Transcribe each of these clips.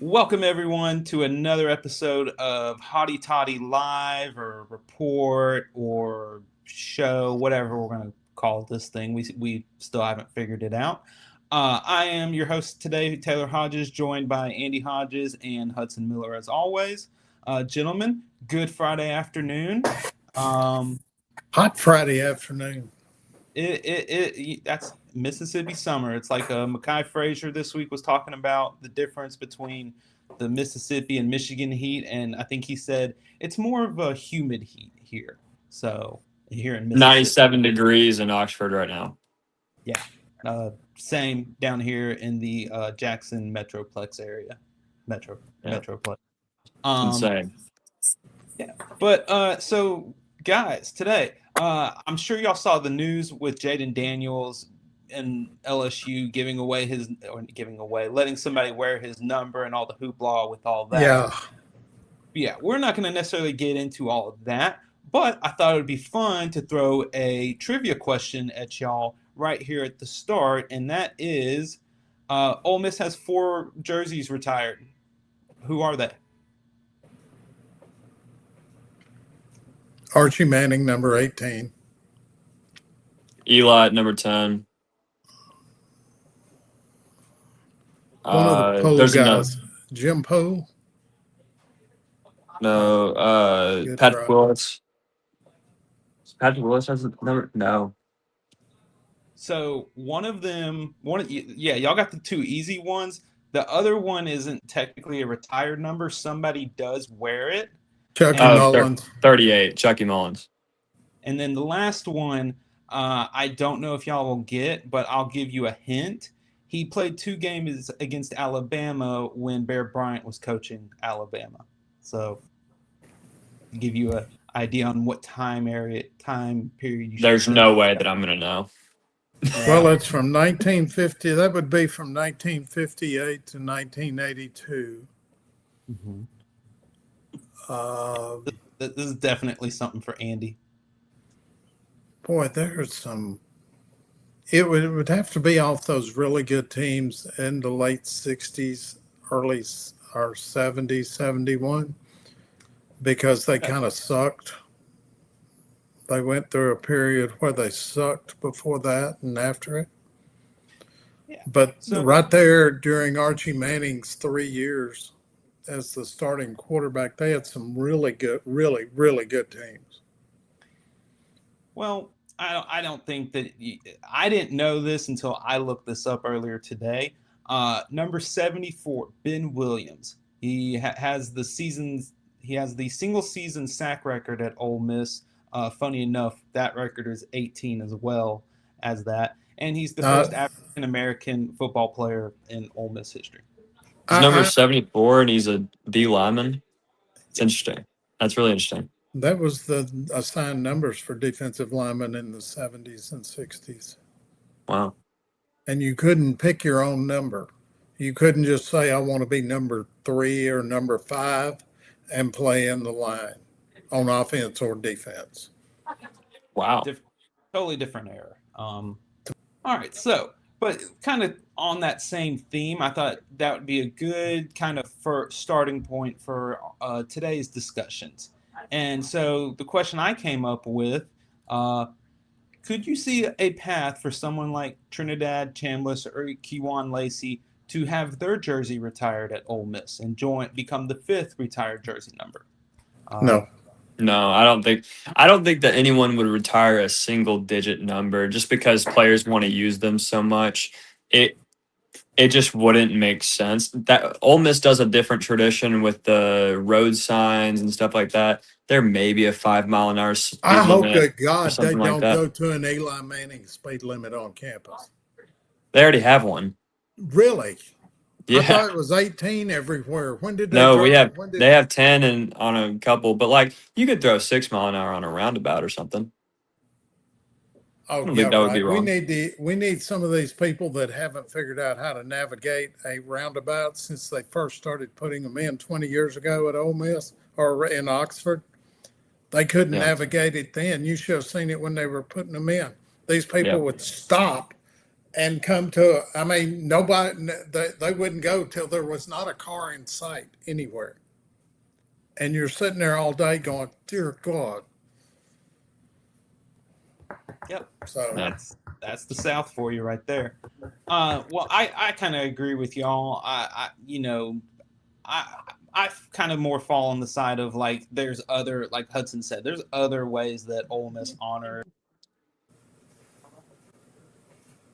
Welcome everyone to another episode of Hotty Toddy Live or Report or Show, whatever we're going to call this thing. We still haven't figured it out. I am your host today, Taylor Hodges, joined by Andy Hodges and Hudson Miller as always. Gentlemen, good Friday afternoon. Hot Friday afternoon. That's Mississippi summer. It's like Mackay Frazier this week was talking about the difference between the Mississippi and Michigan heat, and I think he said it's more of a humid heat here. So here in Mississippi, 97 degrees in Oxford right now. Yeah, same down here in the Jackson Metroplex area. Metroplex. Insane. Yeah, but so guys, today I'm sure y'all saw the news with Jaden Daniels and LSU letting somebody wear his number and all the hoopla with all that. Yeah, we're not going to necessarily get into all of that, but I thought it would be fun to throw a trivia question at y'all right here at the start, and that is, Ole Miss has 4 jerseys retired. Who are they? Archie Manning, number 18. Eli, number 10. One of the Poe guys. Jim Poe? No. Patrick Willis. Patrick Willis has a number? No. So one of them, y'all got the 2 easy ones. The other one isn't technically a retired number. Somebody does wear it. Chucky Mullins. 38, Chucky Mullins. And then the last one, I don't know if y'all will get, but I'll give you a hint. He played 2 games against Alabama when Bear Bryant was coaching Alabama. So give you an idea on what time period you should. There's no way that I'm going to know. Well, it's from 1950. That would be from 1958 to 1982. Mm-hmm. This is definitely something for Andy. Boy, there's some. It would have to be off those really good teams in the late 60s, early or 70s, 71, because they kind of sucked. They went through a period where they sucked before that and after it. Yeah. But right there during Archie Manning's 3 years as the starting quarterback, they had some really good, really, really good teams. Well, I don't think that I didn't know this until I looked this up earlier today. Number 74, Ben Williams. He has the single season sack record at Ole Miss. Funny enough, that record is 18 as well as that, and he's the first African American football player in Ole Miss history. He's number 74, and he's a D lineman. It's interesting. That's really interesting. That was the assigned numbers for defensive linemen in the 70s and 60s. Wow. And you couldn't pick your own number. You couldn't just say, I want to be number 3 or number 5 and play in the line on offense or defense. Wow. Totally different era. All right, so, but kind of on that same theme, I thought that would be a good kind of starting point for today's discussions. And so the question I came up with, could you see a path for someone like Trinidad Chambliss or Kewan Lacy to have their jersey retired at Ole Miss and become the 5th retired jersey number? No, I don't think that anyone would retire a single digit number just because players want to use them so much. It just wouldn't make sense. That Ole Miss does a different tradition with the road signs and stuff like that. There may be a 5-mile-an-hour speed limit. I hope to God they don't like go to an Eli Manning speed limit on campus. They already have one. Really? Yeah. I thought it was 18 everywhere. When did they? No, they have 10 and on a couple, but like you could throw 6-mile-an-hour on a roundabout or something. Oh, I think that would be wrong. We need some of these people that haven't figured out how to navigate a roundabout since they first started putting them in 20 years ago at Ole Miss or in Oxford. They couldn't navigate it then. You should have seen it when they were putting them in. These people would stop and come to, I mean, nobody, they wouldn't go till there was not a car in sight anywhere. And you're sitting there all day going, dear God. Yep. So That's the South for you right there. Well, I kind of agree with y'all. I kind of more fall on the side of like there's other, like Hudson said, there's other ways that Ole Miss honor.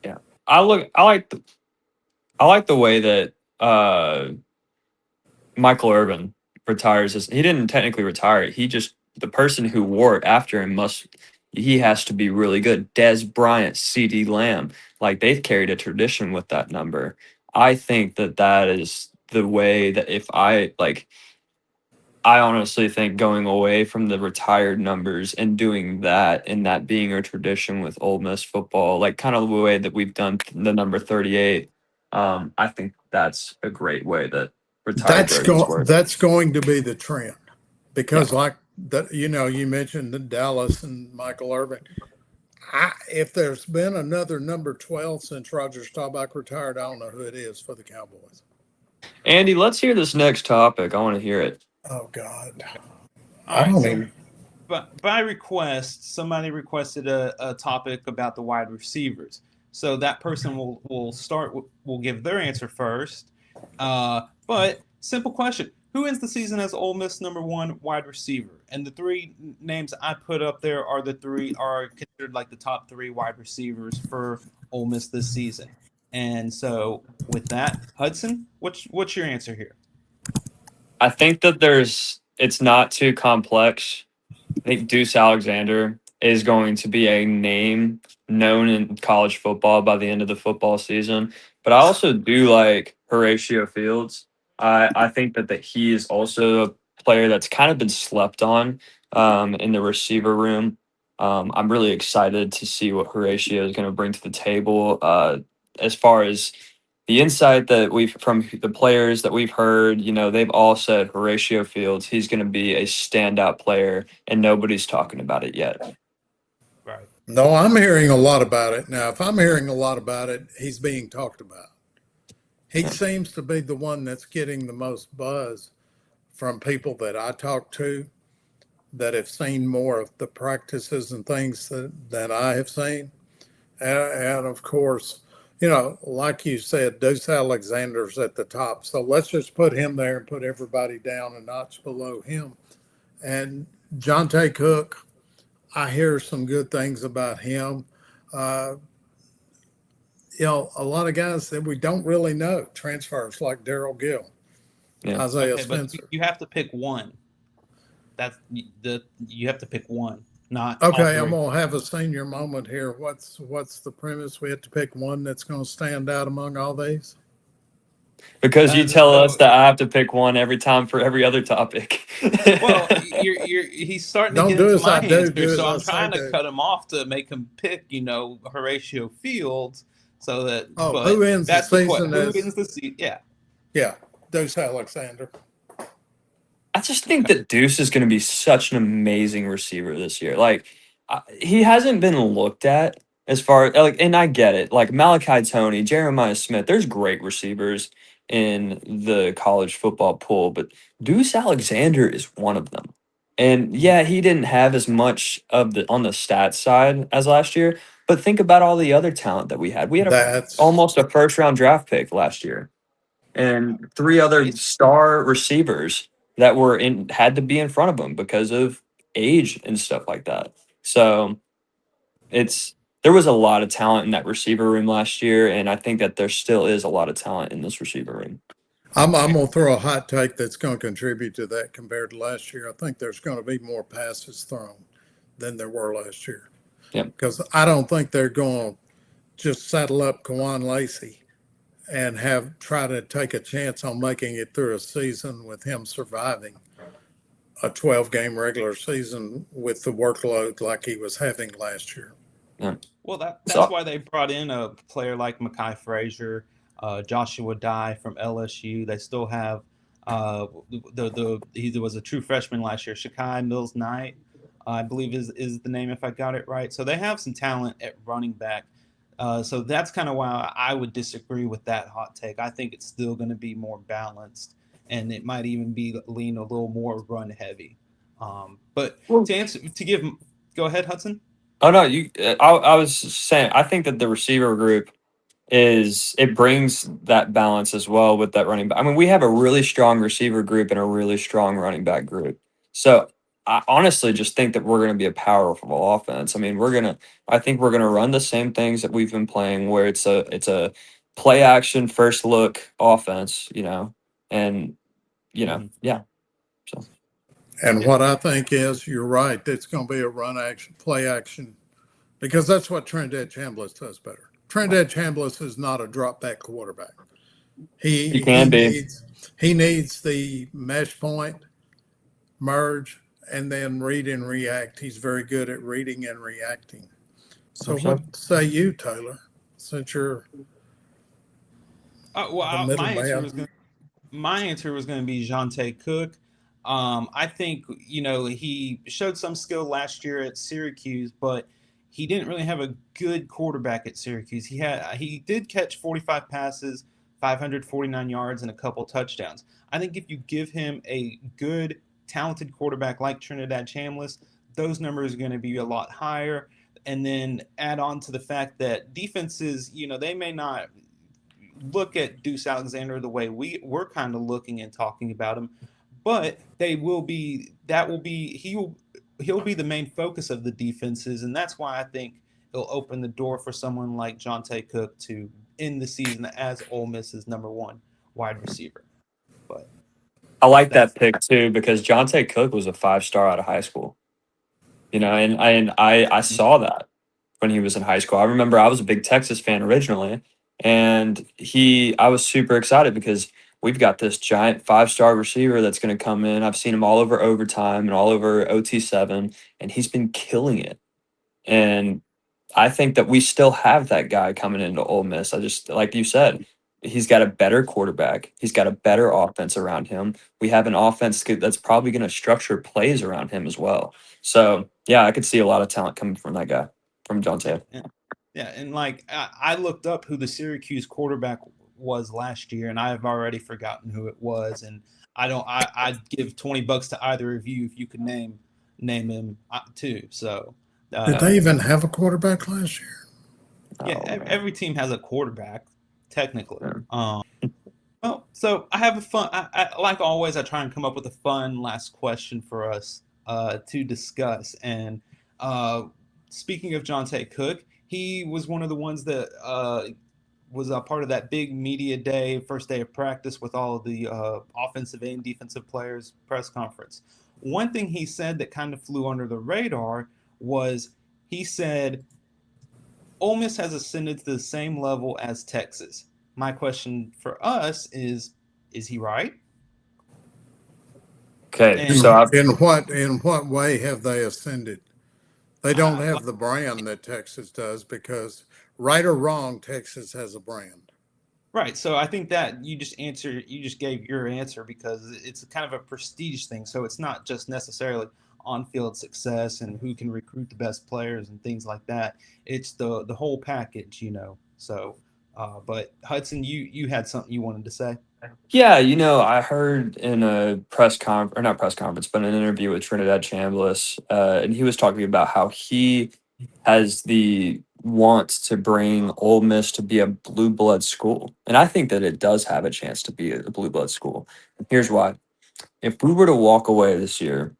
Yeah, I like the way that Michael Irvin retires. He didn't technically retire it. He just, the person who wore it after him he has to be really good. Des Bryant, C.D. Lamb, like they've carried a tradition with that number. I think that is the way that I honestly think going away from the retired numbers and doing that and that being a tradition with Ole Miss football, like kind of the way that we've done the number 38, I think that's a great way that retired jerseys work. that's going to be the trend because Yeah. like that, you mentioned the Dallas and Michael Irvin. If there's been another number 12 since Roger Staubach retired, I don't know who it is for the Cowboys. Andy, let's hear this next topic. I want to hear it. Oh God. All right, so but by request, somebody requested a topic about the wide receivers. So that person will give their answer first. But simple question: who ends the season as Ole Miss #1 wide receiver? And the three names I put up there are considered like the top 3 wide receivers for Ole Miss this season. And so with that, Hudson, what's your answer here? I think that it's not too complex. I think Deuce Alexander is going to be a name known in college football by the end of the football season. But I also do like Horatio Fields. I think that he is also a player that's kind of been slept on in the receiver room. I'm really excited to see what Horatio is going to bring to the table as far as the insight that from the players that we've heard, they've all said Horatio Fields, he's going to be a standout player, and nobody's talking about it yet. Right. No, I'm hearing a lot about it. Now, if I'm hearing a lot about it, he's being talked about. He seems to be the one that's getting the most buzz from people that I talk to that have seen more of the practices and things that I have seen. And of course, like you said, Deuce Alexander's at the top. So let's just put him there and put everybody down a notch below him. And Jonte Cook, I hear some good things about him. A lot of guys that we don't really know, transfers like Darrell Gill, Isaiah Spencer. But you have to pick one. You have to pick one. Not okay. I'm gonna have a senior moment here. What's the premise? We have to pick one that's going to stand out among all these. Because you tell us that I have to pick one every time for every other topic. Well, he's starting Don't to do get into as my I do, answer, do as so I I'm say trying to do. cut him off to make him pick, Horatio Fields, so that. Who ends the season? Who ends the season? Yeah. Yeah, Deuce Alexander. I just think that Deuce is going to be such an amazing receiver this year. Like, he hasn't been looked at as far and I get it. Like Malachi Toney, Jeremiah Smith, there's great receivers in the college football pool, but Deuce Alexander is one of them. And yeah, he didn't have as much of on the stats side as last year, but think about all the other talent that we had. We had almost a first round draft pick last year and 3 other star receivers that had to be in front of him because of age and stuff like that. So there was a lot of talent in that receiver room last year, and I think that there still is a lot of talent in this receiver room. I'm going to throw a hot take that's going to contribute to that compared to last year. I think there's going to be more passes thrown than there were last year. Yeah. Because I don't think they're going to just saddle up Kewan Lacy and try to take a chance on making it through a season with him surviving a 12-game regular season with the workload like he was having last year. Yeah. Well, that's why they brought in a player like Mekhi Frazier, Joshua Dye from LSU. They still have he was a true freshman last year, Shakai Mills-Knight, I believe is the name if I got it right. So they have some talent at running back So that's kind of why I would disagree with that hot take. I think it's still going to be more balanced, and it might even be lean a little more run heavy. But Well, to give, go ahead, Hudson. oh no, you. I was saying I think that the receiver group it brings that balance as well with that running back. I mean, we have a really strong receiver group and a really strong running back group. So I honestly just think that we're going to be a powerful offense. I mean, I think we're going to run the same things that we've been playing, where it's a play action first look offense, and yeah. So And Yeah. what I think is, you're right, it's going to be a run action, play action, because that's what Trinidad Chambliss does better. Trinidad Chambliss is not a drop back quarterback. he He can he be. needs he needs the mesh point, merge, and then read and react. He's very good at reading and reacting. So 100%. what say you, Taylor? Since you're Well, the middleman. my answer was going to be Jonte Cook. I think he showed some skill last year at Syracuse, but he didn't really have a good quarterback at Syracuse. He did catch 45 passes, 549 yards, and a couple touchdowns. I think if you give him a good, talented quarterback like Trinidad Chambliss, those numbers are going to be a lot higher. And then add on to the fact that defenses, they may not look at Deuce Alexander the way we're kind of looking and talking about him, but they will be that will be he'll be the main focus of the defenses, and that's why I think it'll open the door for someone like Jonte Cook to end the season as Ole Miss's number one wide receiver. But I like that's that pick too because Jonte Cook was a 5-star out of high school. And I saw that when he was in high school. I remember I was a big Texas fan originally, and I was super excited because we've got this giant 5-star receiver that's going to come in. I've seen him all over overtime and all over OT7, and he's been killing it. And I think that we still have that guy coming into Ole Miss. I just, like you said, he's got a better quarterback. He's got a better offense around him. We have an offense that's probably going to structure plays around him as well. So, yeah, I could see a lot of talent coming from that guy, from John Taylor. Yeah, and like I looked up who the Syracuse quarterback was last year, and I've already forgotten who it was. And I don't. I'd give $20 to either of you if you could name him too. So Did uh, they even have a quarterback last year? yeah, Oh, man. every team has a quarterback technically. Yeah. Well, so I have a fun. Like always, I try and come up with a fun last question for us to discuss. And speaking of Jonte Cook, he was one of the ones that was a part of that big media day, first day of practice with all of the offensive and defensive players press conference. One thing he said that kind of flew under the radar was he said Ole Miss has ascended to the same level as Texas. My question for us is he right? Okay, And so In what way have they ascended? They don't I, have the brand that Texas does, because right or wrong, Texas has a brand. right, so I think that you just gave your answer because it's kind of a prestige thing. So it's not just necessarily on-field success and who can recruit the best players and things like that. It's the whole package. So, but Hudson, you had something you wanted to say? yeah, I heard in a or not press conference, but an interview with Trinidad Chambliss, and he was talking about how he has the want to bring Ole Miss to be a blue blood school, and I think that it does have a chance to be a blue blood school. And here's why: if we were to walk away this year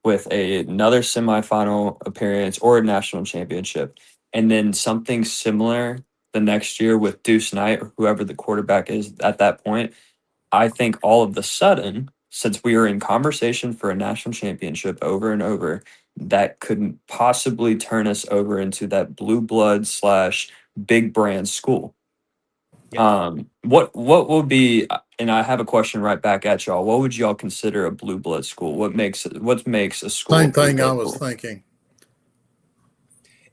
with another semifinal appearance or a national championship, and then something similar the next year with Deuce Knight or whoever the quarterback is at that point, I think all of the sudden, since we are in conversation for a national championship over and over, that couldn't possibly turn us over into that blue blood slash big brand school. Yeah. What will be? And I have a question right back at y'all. What would y'all consider a blue blood school? What makes a school a Same blue thing I blood was school? thinking.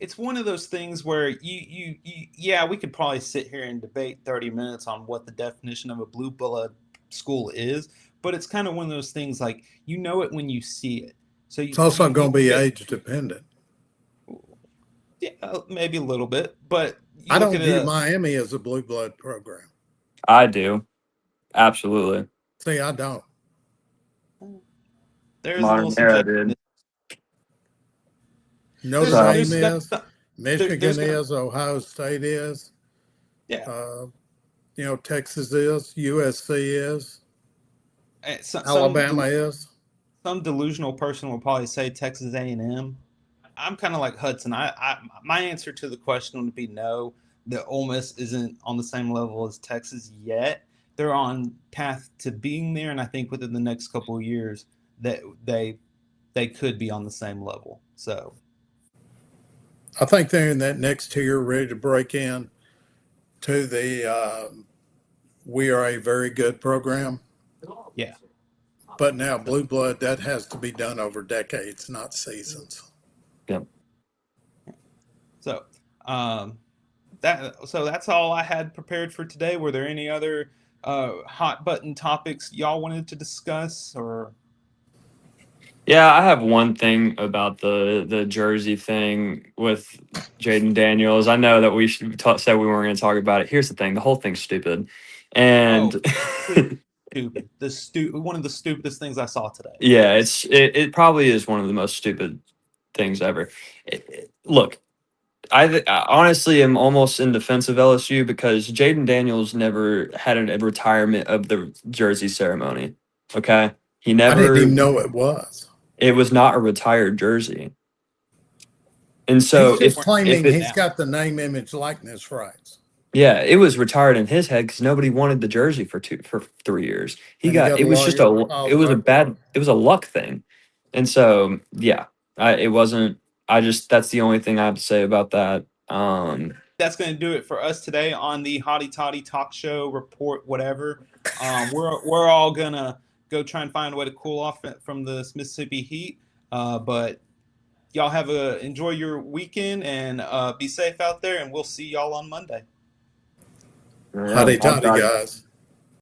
It's one of those things where yeah, we could probably sit here and debate 30 minutes on what the definition of a blue blood school is, but it's kind of one of those things like it when you see it. So It's also you going to be look at age dependent. Yeah, maybe a little bit, but you I look don't at view it. Miami as a blue blood program. I do. Absolutely. See, I don't. There's a little Modern era, dude. subjective. Notre So, Dame There's is, Michigan gonna is, Ohio State is, yeah. Texas is, USC is, Some Alabama is. some delusional person will probably say Texas A&M. I'm kind of like Hudson. My answer to the question would be no. The Ole Miss isn't on the same level as Texas yet. They're on path to being there, and I think within the next couple of years that they could be on the same level. So I think they're in that next tier, ready to break in to the we are a very good program. yeah. But now blue blood, that has to be done over decades, not seasons. yep. So that's all I had prepared for today. Were there any other hot button topics y'all wanted to discuss or? Yeah, I have one thing about the jersey thing with Jaden Daniels. I know that we said we weren't going to talk about it. Here's the thing: the whole thing's stupid, and Stupid. One of the stupidest things I saw today. yeah, it probably is one of the most stupid things ever. Look, I honestly am almost in defense of LSU because Jaden Daniels never had a retirement of the jersey ceremony. Okay, he I didn't never. even know it was. It was not a retired jersey. And so He's just if claiming it he's got the name, image, likeness rights. yeah, it was retired in his head because nobody wanted the jersey for 3 years. And he got It a was just lawyer that filed paperwork. it was a luck thing. And so yeah, it wasn't I just that's the only thing I have to say about that. That's going to do it for us today on the Hotty Toddy talk show report, whatever. We're all gonna go try and find a way to cool off from the Mississippi heat. But y'all enjoy your weekend and be safe out there, and we'll see y'all on Monday. Yeah, Hotty toddy, guys.